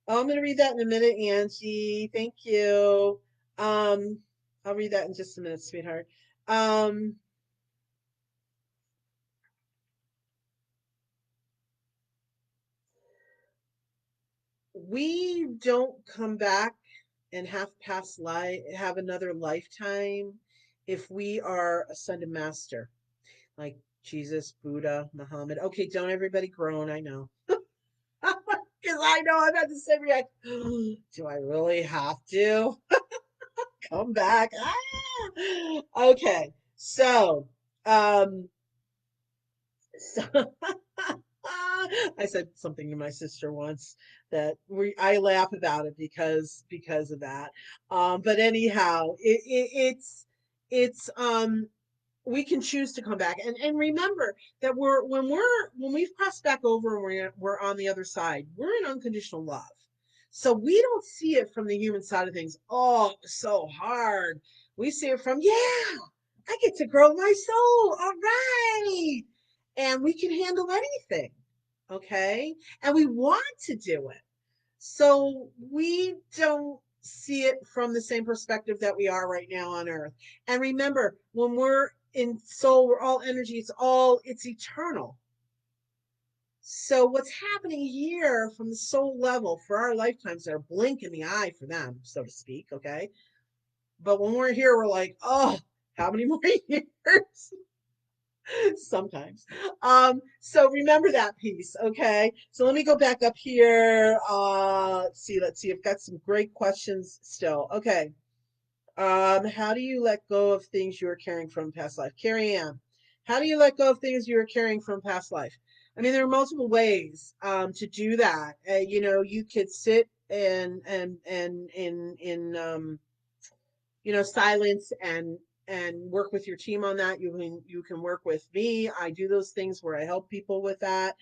Oh, I'm going to read that in a minute, Angie. Thank you. Um, I'll read that in just a minute, sweetheart. Um, we don't come back and have another lifetime if we are ascended master, like Jesus, Buddha, Muhammad. Okay, don't everybody groan, I know. Because I know I've had the same reaction. Do I really have to come back? Okay, um, so I said something to my sister once that I laugh about it because of that. But anyhow, it's we can choose to come back and remember that when we've crossed back over and we're on the other side, we're in unconditional love. So we don't see it from the human side of things. Oh, so hard. We see it from, yeah, I get to grow my soul. All right. And we can handle anything. Okay. And we want to do it. So we don't see it from the same perspective that we are right now on earth. And remember, when we're in soul, we're all energy, it's eternal. So what's happening here from the soul level for our lifetimes are a blink in the eye for them, so to speak, okay? But when we're here, we're like, oh, how many more years? Sometimes. So remember that piece, okay? So let me go back up here. Let's see. I've got some great questions still. Okay. How do you let go of things you are carrying from past life? Carrie Ann, how do you let go of things you are carrying from past life? I mean, there are multiple ways to do that. You could sit and silence and work with your team on that. You can work with me. I do those things where I help people with that.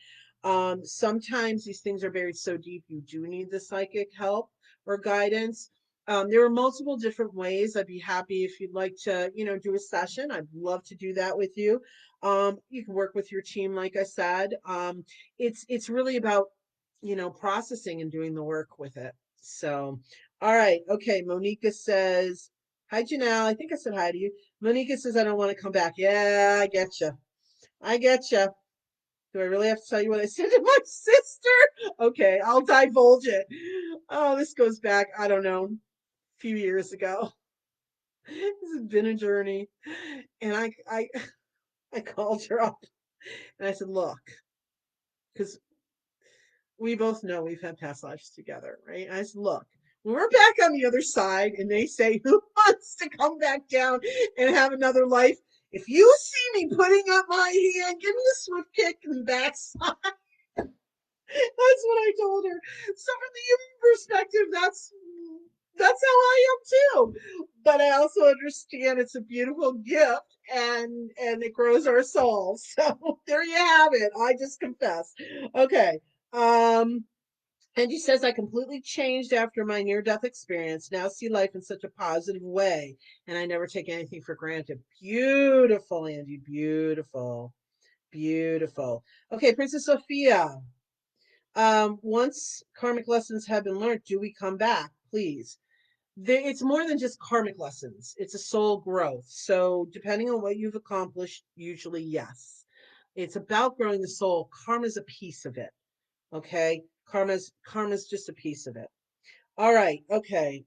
Sometimes these things are buried so deep you do need the psychic help or guidance. There are multiple different ways. I'd be happy if you'd like to, do a session. I'd love to do that with you. You can work with your team, like I said. It's really about, processing and doing the work with it. So, all right, okay. Monica says, hi, Janelle. I think I said hi to you. Monica says, I don't want to come back. Yeah, I get you. I get you. Do I really have to tell you what I said to my sister? Okay, I'll divulge it. Oh, this goes back, I don't know, a few years ago. This has been a journey. And I called her up and I said, look, because we both know we've had past lives together, right? I said, look, when we're back on the other side and they say, who wants to come back down and have another life? If you see me putting up my hand, give me a swift kick in the backside. That's what I told her. So from the human perspective, that's how I am too. But I also understand it's a beautiful gift and it grows our souls. So there you have it. I just confessed. Okay. Um and he says, I completely changed after my near death experience. Now see life in such a positive way, and I never take anything for granted. Beautiful, Andy. Beautiful. Beautiful. Okay, Princess Sophia. Once karmic lessons have been learned, do we come back, please? It's more than just karmic lessons, it's a soul growth. So, depending on what you've accomplished, usually yes. It's about growing the soul. Karma is a piece of it. Okay. Karma's just a piece of it. All right. Okay.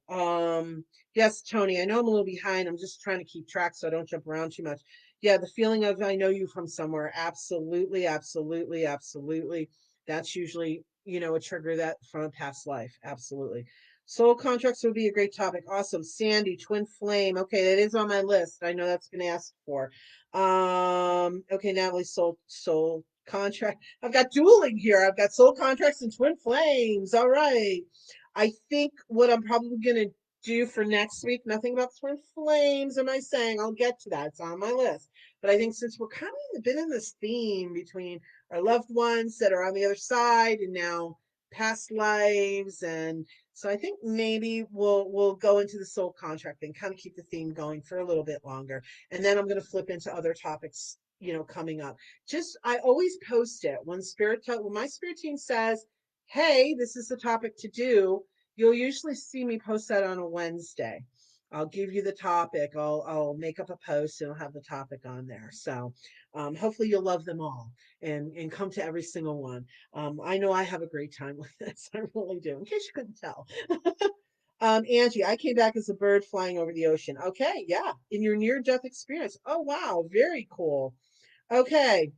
Yes, Tony, I know I'm a little behind. I'm just trying to keep track so I don't jump around too much. Yeah, the feeling of I know you from somewhere. Absolutely, absolutely, absolutely. That's usually, a trigger that from a past life. Absolutely. Soul contracts would be a great topic. Awesome. Sandy, twin flame. Okay, that is on my list. I know that's been asked for. Okay, Natalie, soul contract. I've got dueling here. I've got soul contracts and twin flames. All right. I think what I'm probably going to do for next week, nothing about twin flames, am I saying? I'll get to that. It's on my list. But I think since we're kind of a bit in this theme between our loved ones that are on the other side and now past lives, and so I think maybe we'll go into the soul contract and kind of keep the theme going for a little bit longer. And then I'm going to flip into other topics, coming up. Just I always post it when my spirit team says, hey, this is the topic to do, you'll usually see me post that on a Wednesday. I'll give you the topic. I'll make up a post and I'll have the topic on there. So hopefully you'll love them all and come to every single one. I know I have a great time with this. I really do. In case you couldn't tell. Angie, I came back as a bird flying over the ocean. Okay, yeah, in your near-death experience. Oh wow, very cool. Okay,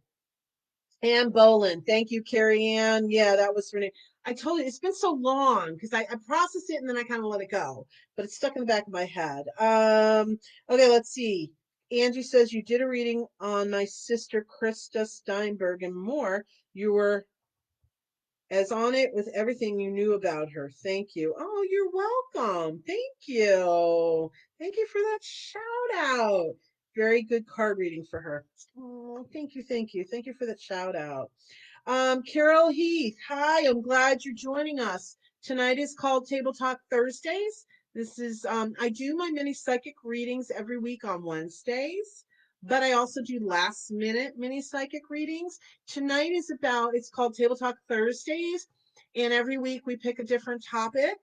Ann Boland. Thank you, Carrie Ann. Yeah, that was her name. I told you it's been so long because I processed it and then I kind of let it go, but it's stuck in the back of my head. Okay, let's see. Angie says you did a reading on my sister Krista Steinberg and more. You were as on it with everything you knew about her. Thank you. Oh, you're welcome. Thank you. Thank you for that shout out. Very good card reading for her. Oh, thank you, thank you. Thank you for that shout out. Carol Heath, hi, I'm glad you're joining us. Tonight is called Table Talk Thursdays. This is, I do my mini psychic readings every week on Wednesdays, but I also do last minute mini psychic readings. Tonight is it's called Table Talk Thursdays, and every week we pick a different topic.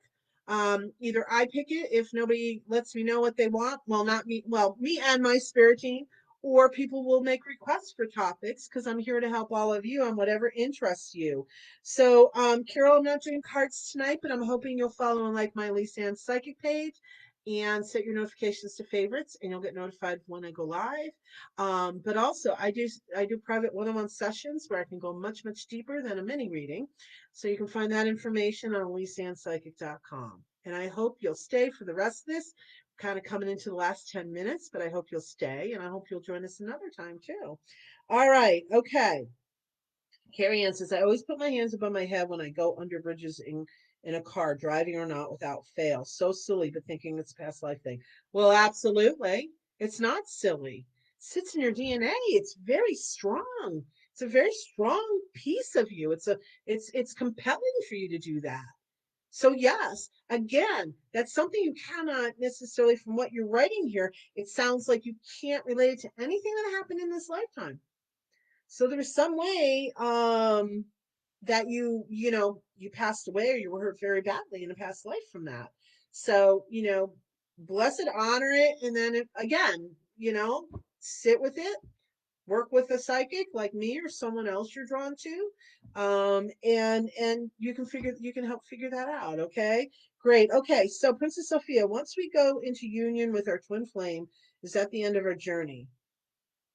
Either I pick it if nobody lets me know what they want. Well, not me, well, me and my spirit team, or people will make requests for topics because I'm here to help all of you on whatever interests you. So, Carol, I'm not doing cards tonight, but I'm hoping you'll follow and like my Elyse Ann Psychic page and set your notifications to favorites, and you'll get notified when I go live. But also, I do private one-on-one sessions where I can go much deeper than a mini reading. So you can find that information on ElyseAnnPsychic.com. And I hope you'll stay for the rest of this, kind of coming into the last 10 minutes, but I hope you'll stay and I hope you'll join us another time too. All right. Okay. Carrie Ann says, I always put my hands above my head when I go under bridges in a car, driving or not, without fail. So silly, but thinking it's a past life thing. Well, absolutely. It's not silly. It sits in your DNA. It's very strong. It's a very strong piece of you. It's compelling for you to do that. So yes, again, that's something you cannot necessarily, from what you're writing here, it sounds like you can't relate it to anything that happened in this lifetime. So there's some way that you passed away or you were hurt very badly in a past life from that. So, blessed honor it, and then again, sit with it, work with a psychic like me or someone else you're drawn to, and you can help figure that out. Okay, great. Okay, so Princess Sophia, once we go into union with our twin flame, is that the end of our journey?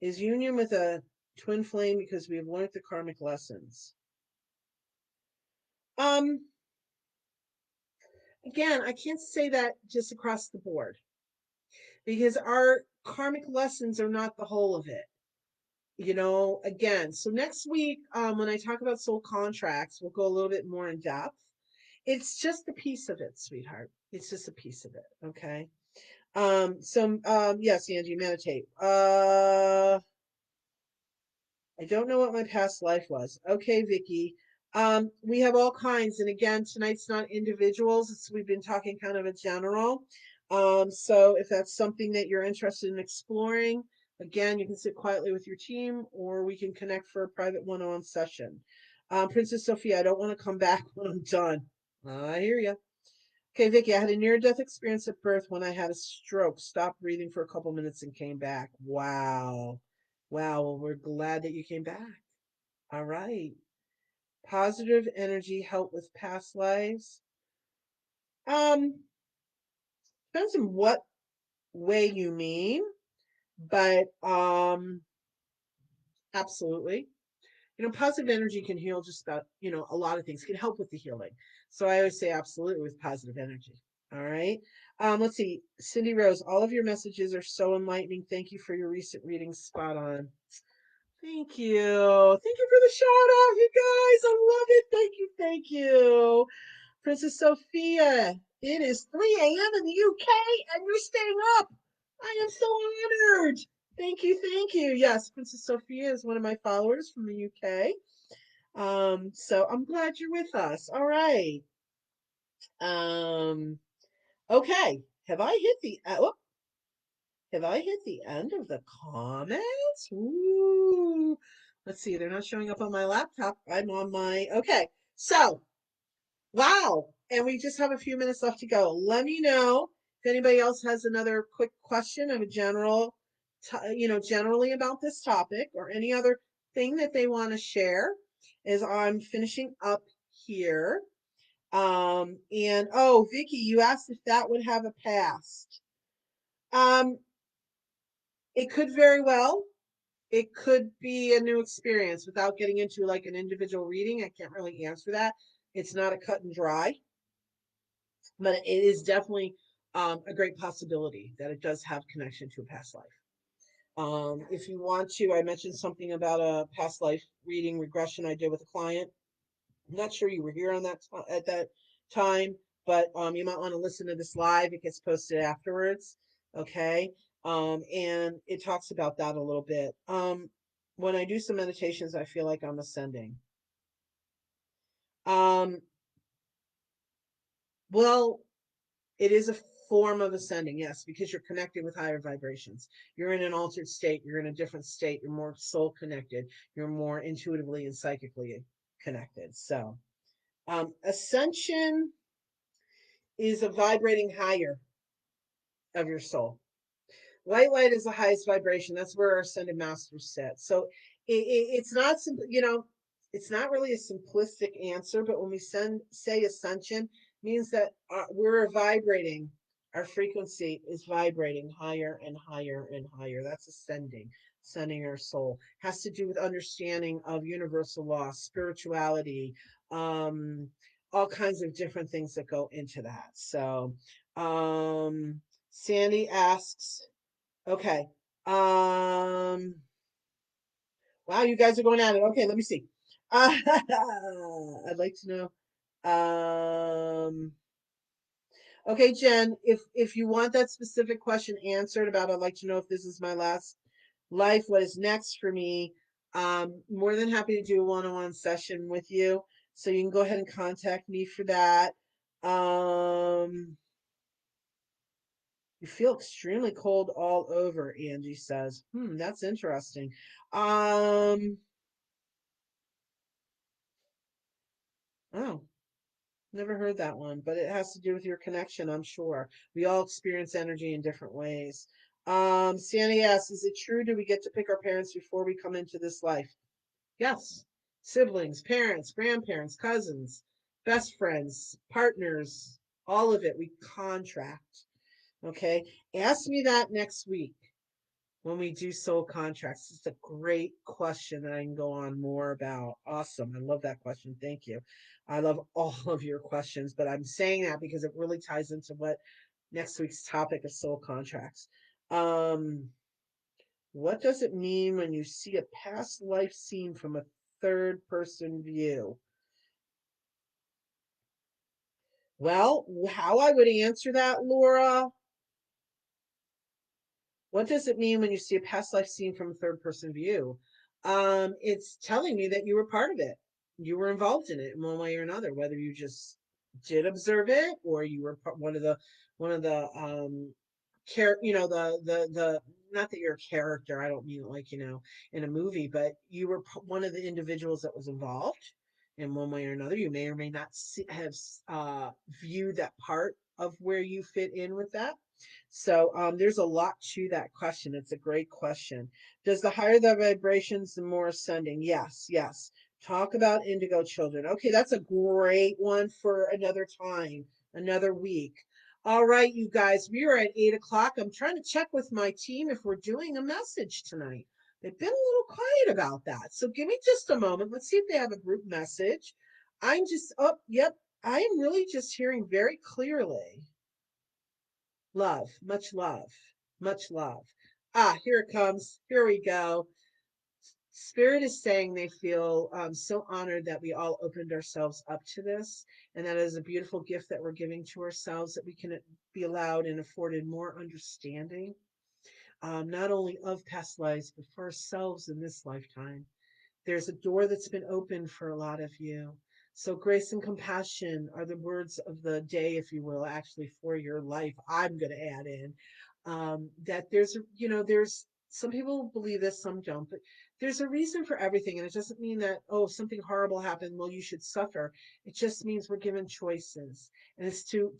Is union with a twin flame because we have learned the karmic lessons? um Again, I can't say that just across the board because our karmic lessons are not the whole of it. Again, so next week, when I talk about soul contracts, we'll go a little bit more in depth. It's just a piece of it, sweetheart. It's just a piece of it. Okay. Yes, Angie, meditate. I don't know what my past life was. Okay, Vicky. We have all kinds, and again, tonight's not individuals. We've been talking kind of a general. So if that's something that you're interested in exploring, again, you can sit quietly with your team, or we can connect for a private one-on-one session. Princess Sophia, I don't want to come back when I'm done. I hear you. Okay, Vicky, I had a near-death experience at birth when I had a stroke. Stopped breathing for a couple minutes and came back. Wow. Wow. Well, we're glad that you came back. All right. Positive energy help with past lives? Um, Depends on what way you mean, but absolutely. Positive energy can heal just about, a lot of things, can help with the healing. So I always say absolutely with positive energy. All right. Let's see. Cindy Rose, all of your messages are so enlightening. Thank you for your recent readings. Spot on. Thank you. Thank you for the shout out, you guys. I love it. Thank you. Thank you. Princess Sophia, it is 3 a.m. in the UK and you're staying up. I am so honored. Thank you. Thank you. Yes, Princess Sophia is one of my followers from the UK. So I'm glad you're with us. All right. Um, okay. Have I hit the end of the comments? Ooh. Let's see. They're not showing up on my laptop. I'm on my okay. So wow. And we just have a few minutes left to go. Let me know if anybody else has another quick question of a generally about this topic or any other thing that they want to share as I'm finishing up here. And oh, Vicky, you asked if that would have a past. Um, it could very well. It could be a new experience without getting into like an individual reading. I can't really answer that. It's not a cut and dry, but it is definitely a great possibility that it does have connection to a past life. If you want to, I mentioned something about a past life reading regression I did with a client. I'm not sure you were here on that at that time, but you might want to listen to this live. It gets posted afterwards, okay? And it talks about that a little bit. When I do some meditations, I feel like I'm ascending. Um, well, it is a form of ascending, yes, because you're connected with higher vibrations. You're in an altered state. You're in a different state. You're more soul connected. You're more intuitively and psychically connected. So, ascension is a vibrating higher of your soul. White light is the highest vibration. That's where our ascended masters sit. So it's not simple, it's not really a simplistic answer, but when we say ascension, means that we're vibrating. Our frequency is vibrating higher and higher and higher. That's ascending our soul. Has to do with understanding of universal law, spirituality, all kinds of different things that go into that. So, Sandy asks, okay. Wow, you guys are going at it. Okay, let me see. I'd like to know. Okay, Jen, if you want that specific question answered about, I'd like to know if this is my last life, what is next for me. More than happy to do a one-on-one session with you. So you can go ahead and contact me for that. Um, You feel extremely cold all over, Angie says. That's interesting. Um, oh, never heard that one, but it has to do with your connection, I'm sure. We all experience energy in different ways. Sandy asks, is it true? Do we get to pick our parents before we come into this life? Yes. Siblings, parents, grandparents, cousins, best friends, partners, all of it. We contract. Okay. Ask me that next week when we do soul contracts. It's a great question that I can go on more about. Awesome. I love that question. Thank you. I love all of your questions, but I'm saying that because it really ties into what next week's topic of soul contracts. Um, what does it mean when you see a past life scene from a third person view? Well, how I would answer that, Laura, what does it mean when you see a past life scene from a third person view? It's telling me that you were part of it. You were involved in it in one way or another, whether you just did observe it or you were one of the the not that you're a character. I don't mean it like, in a movie, but you were one of the individuals that was involved in one way or another. You may or may not have viewed that part of where you fit in with that. So there's a lot to that question. It's a great question. Does the higher the vibrations, the more ascending? Yes, yes, Talk about indigo children. Okay, that's a great one for another time, another week. All right, you guys, we are at 8 o'clock. I'm trying to check with my team if we're doing a message tonight. They've been a little quiet about that. So give me just a moment. Let's see if they have a group message. I'm just, oh, yep, I am really just hearing very clearly. Love, much love, much love. Ah, here it comes. Here we go. Spirit is saying they feel so honored that we all opened ourselves up to this, and that is a beautiful gift that we're giving to ourselves, that we can be allowed and afforded more understanding, not only of past lives, but for ourselves in this lifetime. There's a door that's been opened for a lot of you. So, grace and compassion are the words of the day, if you will, actually for your life. I'm going to add in that there's some people believe this, some don't, but there's a reason for everything. And it doesn't mean that, oh, something horrible happened, well, you should suffer. It just means we're given choices. And it's to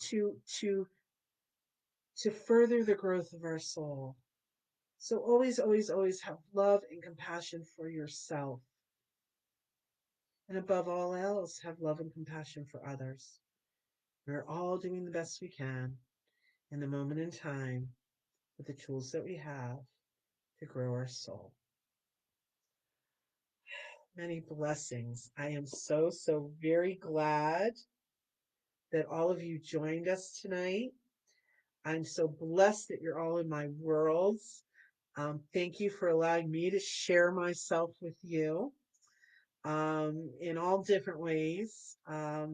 further the growth of our soul. So always, always, always have love and compassion for yourself. And above all else, have love and compassion for others. We're all doing the best we can in the moment in time with the tools that we have to grow our soul. Many blessings. I am so, so very glad that all of you joined us tonight. I'm so blessed that you're all in my worlds. Thank you for allowing me to share myself with you in all different ways. I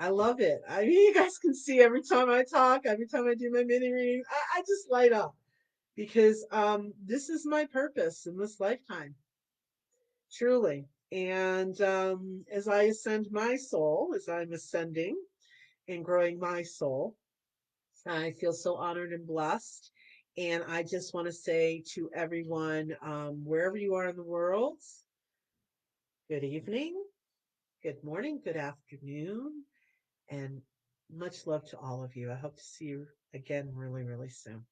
love it. I mean, you guys can see every time I talk, every time I do my mini readings, I just light up because this is my purpose in this lifetime, truly. And as I ascend my soul, as I'm ascending and growing my soul, I feel so honored and blessed. And I just want to say to everyone, wherever you are in the world, good evening, good morning, good afternoon, and much love to all of you. I hope to see you again really, really soon.